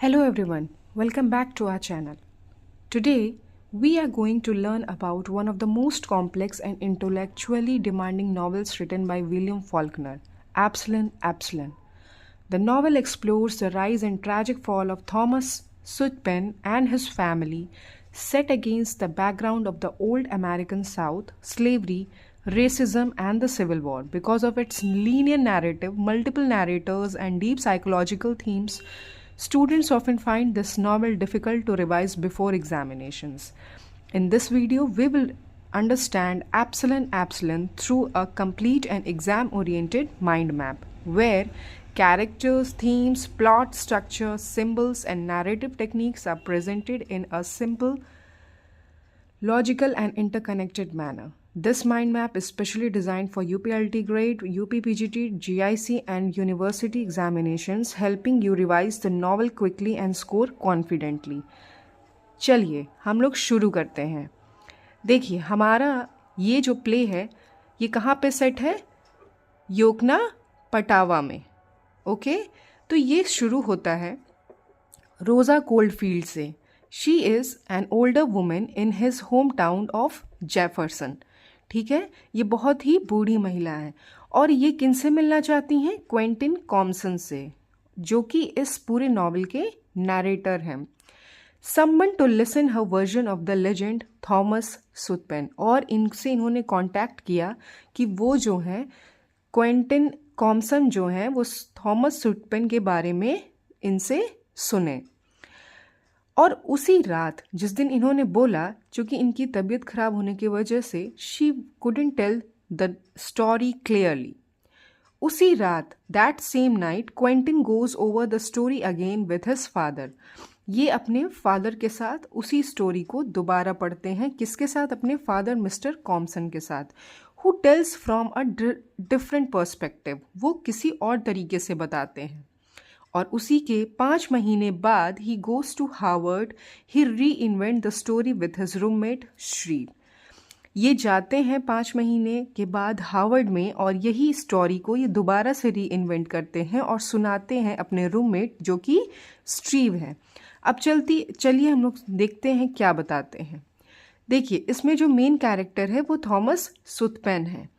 Hello everyone, welcome back to our channel. Today, we are going to learn about one of the most complex and intellectually demanding novels written by William Faulkner, Absalom Absalom. The novel explores the rise and tragic fall of Thomas Sutpen and his family, set against the background of the old American South, slavery, racism, and the Civil War. Because of its linear narrative, multiple narrators, and deep psychological themes, students often find this novel difficult to revise before examinations. In this video, we will understand Absalom Absalom through a complete and exam oriented mind map, where characters, themes, plot structure, symbols, and narrative techniques are presented in a simple, logical, and interconnected manner. This mind map is specially designed for UPLT grade, UPPGT, GIC, and university examinations, helping you revise the novel quickly and score confidently. चलिए हम लोग शुरू करते हैं। देखिए हमारा ये जो प्ले है ये कहाँ पे सेट है? योकना पटावा में। ओके, तो ये शुरू होता है रोज़ा कोल्डफील्ड से। She is an older women in his home town of Jefferson. ठीक है, ये बहुत ही बूढ़ी महिला है और ये किनसे मिलना चाहती हैं? क्वेंटिन कॉम्सन से, जो कि इस पूरे नॉवल के नरेटर हैं। Someone to listen her version of the legend Thomas Sutpen, और इनसे इन्होंने कांटेक्ट किया कि वो जो हैं क्वेंटिन कॉम्सन जो हैं वो थॉमस सुटपेन के बारे में इनसे सुने। और उसी रात जिस दिन इन्होंने बोला, चूँकि इनकी तबीयत खराब होने की वजह से she couldn't tell the story clearly, उसी रात that same night Quentin goes over the story again with his father. ये अपने फादर के साथ उसी स्टोरी को दोबारा पढ़ते हैं। किसके साथ? अपने फादर मिस्टर कॉम्सन के साथ। Who tells from a different perspective, वो किसी और तरीके से बताते हैं। और उसी के 5 महीने बाद he goes to Harvard, he reinvent the story with his roommate Shreve. ये जाते हैं 5 महीने के बाद हार्वर्ड में और यही स्टोरी को ये दोबारा से री इन्वेंट करते हैं और सुनाते हैं अपने रूममेट जो कि स्ट्रीव है। अब चलिए हम लोग देखते हैं क्या बताते हैं। देखिए इसमें जो मेन कैरेक्टर है वो थॉमस सुटपेन है।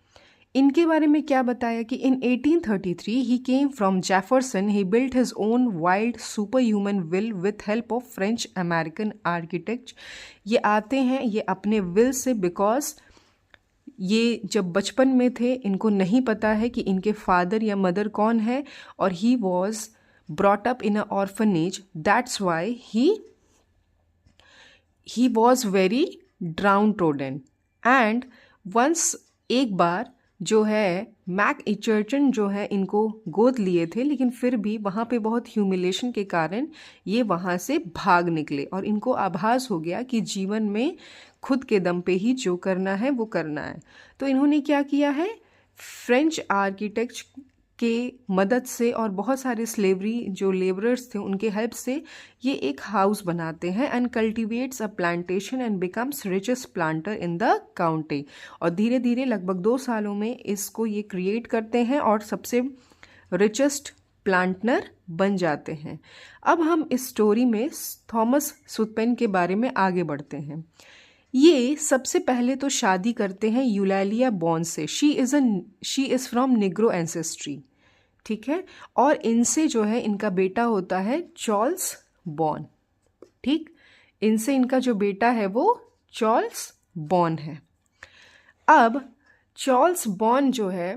इनके बारे में क्या बताया कि in 1833 he came from Jefferson, he built his own wild super human will with help of French American architect. ये आते हैं ये अपने विल से, बिकॉज ये जब बचपन में थे इनको नहीं पता है कि इनके फादर या मदर कौन है, और he was brought up in a orphanage, that's why he was very downtrodden. And once एक बार जो है मैक इचर्टन जो है इनको गोद लिए थे, लेकिन फिर भी वहाँ पे बहुत ह्यूमिलेशन के कारण ये वहाँ से भाग निकले और इनको आभास हो गया कि जीवन में खुद के दम पे ही जो करना है वो करना है। तो इन्होंने क्या किया है? फ्रेंच आर्किटेक्ट के मदद से और बहुत सारे स्लेवरी जो लेबरर्स थे उनके हेल्प से ये एक हाउस बनाते हैं and cultivates a plantation and becomes richest planter in the county. और धीरे धीरे लगभग 2 सालों में इसको ये क्रिएट करते हैं और सबसे रिचेस्ट प्लांटनर बन जाते हैं। अब हम इस स्टोरी में थॉमस सुटपेन के बारे में आगे बढ़ते हैं। ये सबसे पहले तो शादी करते हैं यूलालिया बॉर्न से। She is from Negro ancestry, ठीक है। और इनसे जो है इनका बेटा होता है चार्ल्स बॉर्न, ठीक। इनसे इनका जो बेटा है वो चार्ल्स बॉर्न है। अब चार्ल्स बॉर्न जो है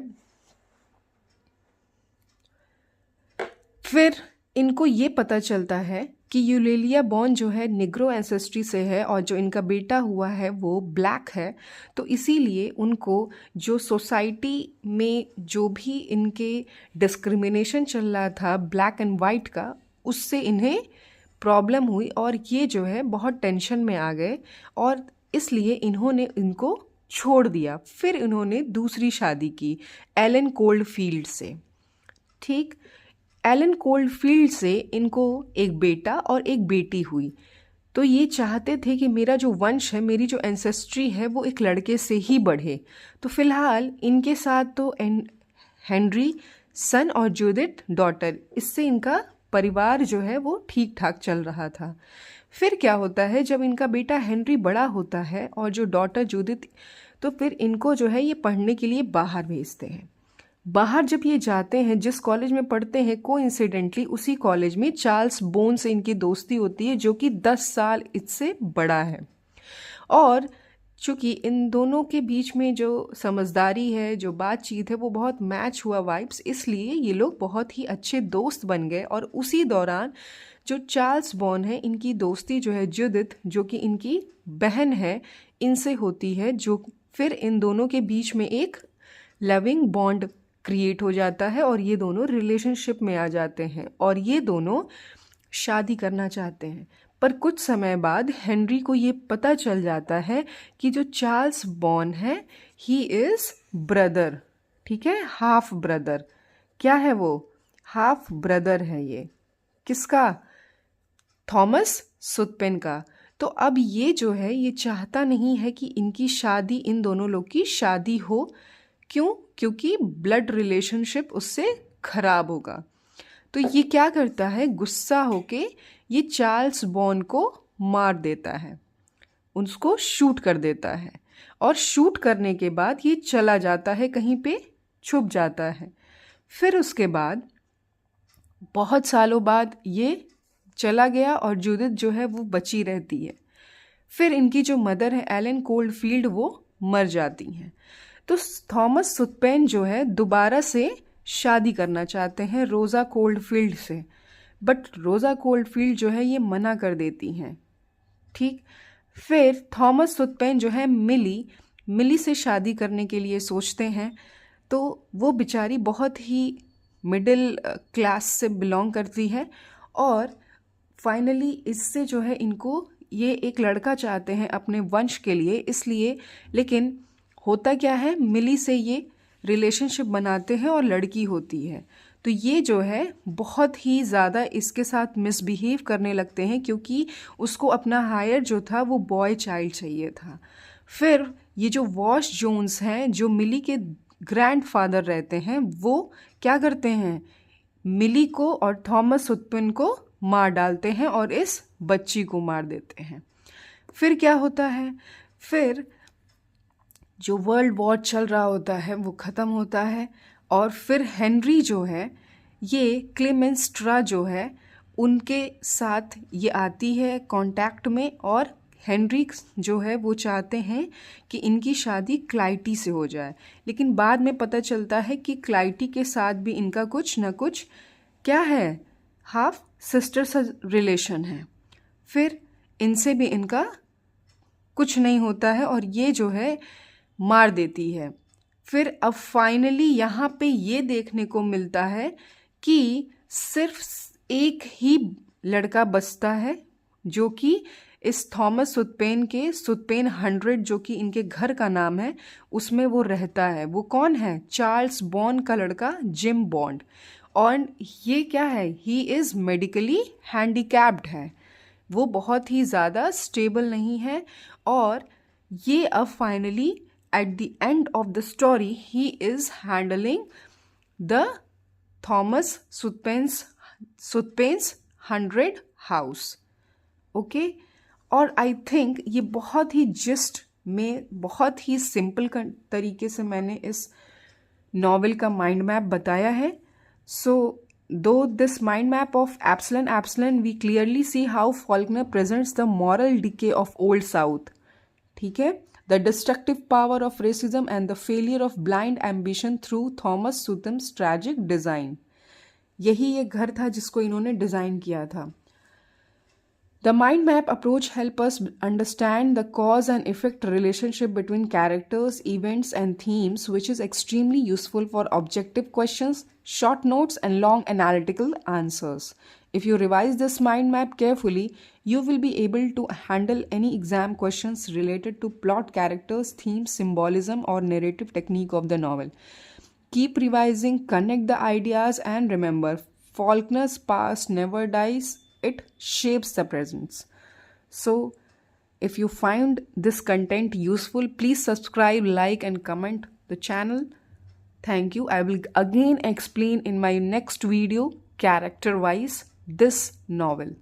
फिर इनको ये पता चलता है कि यूलेलिया बॉर्न जो है निग्रो एंसेस्ट्री से है और जो इनका बेटा हुआ है वो ब्लैक है। तो इसीलिए उनको जो सोसाइटी में जो भी इनके डिस्क्रिमिनेशन चल रहा था ब्लैक एंड वाइट का, उससे इन्हें प्रॉब्लम हुई और ये जो है बहुत टेंशन में आ गए और इसलिए इन्होंने इनको छोड़ दिया। फिर इन्होंने दूसरी शादी की एलन कोल्डफील्ड से, ठीक। एलन कोल्डफील्ड से इनको एक बेटा और एक बेटी हुई। तो ये चाहते थे कि मेरा जो वंश है, मेरी जो एंसेस्ट्री है वो एक लड़के से ही बढ़े। तो फिलहाल इनके साथ तो हेनरी सन और जूडिथ डॉटर, इससे इनका परिवार जो है वो ठीक ठाक चल रहा था। फिर क्या होता है, जब इनका बेटा हेनरी बड़ा होता है और जो डॉटर जूडिथ, तो फिर इनको जो है ये पढ़ने के लिए बाहर भेजते हैं। बाहर जब ये जाते हैं, जिस कॉलेज में पढ़ते हैं, कोइंसिडेंटली उसी कॉलेज में चार्ल्स बोन से इनकी दोस्ती होती है, जो कि 10 साल इससे बड़ा है। और चूँकि इन दोनों के बीच में जो समझदारी है, जो बातचीत है, वो बहुत मैच हुआ वाइब्स, इसलिए ये लोग बहुत ही अच्छे दोस्त बन गए। और उसी दौरान जो चार्ल्स बॉर्न है, इनकी दोस्ती जो है जुडिथ, जो कि इनकी बहन है, इनसे होती है, जो फिर इन दोनों के बीच में एक लविंग बॉन्ड क्रिएट हो जाता है और ये दोनों रिलेशनशिप में आ जाते हैं और ये दोनों शादी करना चाहते हैं। पर कुछ समय बाद हेनरी को ये पता चल जाता है कि जो चार्ल्स बॉर्न है, ही इज़ ब्रदर, ठीक है, हाफ ब्रदर। क्या है वो? हाफ ब्रदर है ये। किसका? थॉमस सुतपेन का। तो अब ये जो है, ये चाहता नहीं है कि इनकी शादी, इन दोनों लोग की शादी हो। क्यों? क्योंकि ब्लड रिलेशनशिप उससे खराब होगा। तो ये क्या करता है, गुस्सा होके ये चार्ल्स बॉर्न को मार देता है, उसको शूट कर देता है। और शूट करने के बाद ये चला जाता है, कहीं पे छुप जाता है। फिर उसके बाद बहुत सालों बाद ये चला गया और जूडिथ जो है वो बची रहती है। फिर इनकी जो मदर है एलन कोल्डफील्ड, वो मर जाती हैं। तो थॉमस सुतपेन जो है दोबारा से शादी करना चाहते हैं रोज़ा कोल्डफील्ड से, बट रोज़ा कोल्डफील्ड जो है ये मना कर देती हैं। ठीक। फिर थॉमस सुतपेन जो है मिली से शादी करने के लिए सोचते हैं। तो वो बेचारी बहुत ही मिडिल क्लास से बिलोंग करती है और फाइनली इससे जो है इनको ये एक लड़का चाहते हैं अपने वंश के लिए, इसलिए। लेकिन होता क्या है, मिली से ये रिलेशनशिप बनाते हैं और लड़की होती है। तो ये जो है बहुत ही ज़्यादा इसके साथ मिसबिहेव करने लगते हैं, क्योंकि उसको अपना हायर जो था वो बॉय चाइल्ड चाहिए था। फिर ये जो वॉश जोन्स हैं, जो मिली के ग्रैंडफादर रहते हैं, वो क्या करते हैं, मिली को और थॉमस सुतपेन को मार डालते हैं और इस बच्ची को मार देते हैं। फिर क्या होता है, फिर जो वर्ल्ड वॉर चल रहा होता है वो ख़त्म होता है और फिर हेनरी जो है, ये क्लेमेंस्ट्रा जो है, उनके साथ ये आती है कांटेक्ट में। और हेनरी जो है वो चाहते हैं कि इनकी शादी क्लाइटी से हो जाए, लेकिन बाद में पता चलता है कि क्लाइटी के साथ भी इनका कुछ न कुछ क्या है, हाफ सिस्टर सा रिलेशन है। फिर इनसे भी इनका कुछ नहीं होता है और ये जो है मार देती है। फिर अब फाइनली यहाँ पे ये देखने को मिलता है कि सिर्फ एक ही लड़का बचता है, जो कि इस थॉमस सुतपेन के सुतपेन 100, जो कि इनके घर का नाम है, उसमें वो रहता है। वो कौन है? चार्ल्स बॉर्न का लड़का जिम बॉन्ड। और ये क्या है, ही इज़ मेडिकली हैंडीकैप्ड है, वो बहुत ही ज़्यादा स्टेबल नहीं है। और ये अब finally at the end of the story he is handling the Thomas Sutpen's 100 house. Okay. और आई थिंक ये बहुत ही जिस्ट में, बहुत ही सिंपल तरीके से मैंने इस नॉवेल का माइंड मैप बताया है। सो though this mind map of Absalom, we clearly see how Faulkner presents the moral decay of Old South. ठीक है, the destructive power of racism and the failure of blind ambition through Thomas Sutpen's tragic design. यही ये घर था जिसको इन्होंने design किया था। The mind map approach help us understand the cause and effect relationship between characters, events and themes, which is extremely useful for objective questions, short notes and long analytical answers. If you revise this mind map carefully, you will be able to handle any exam questions related to plot, characters, themes, symbolism or narrative technique of the novel. Keep revising, connect the ideas and remember, Faulkner's past never dies. It shapes the present. So, if you find this content useful, please subscribe, like and comment the channel. Thank you. I will again explain in my next video character wise. this novel.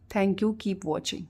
Thank you. Keep watching.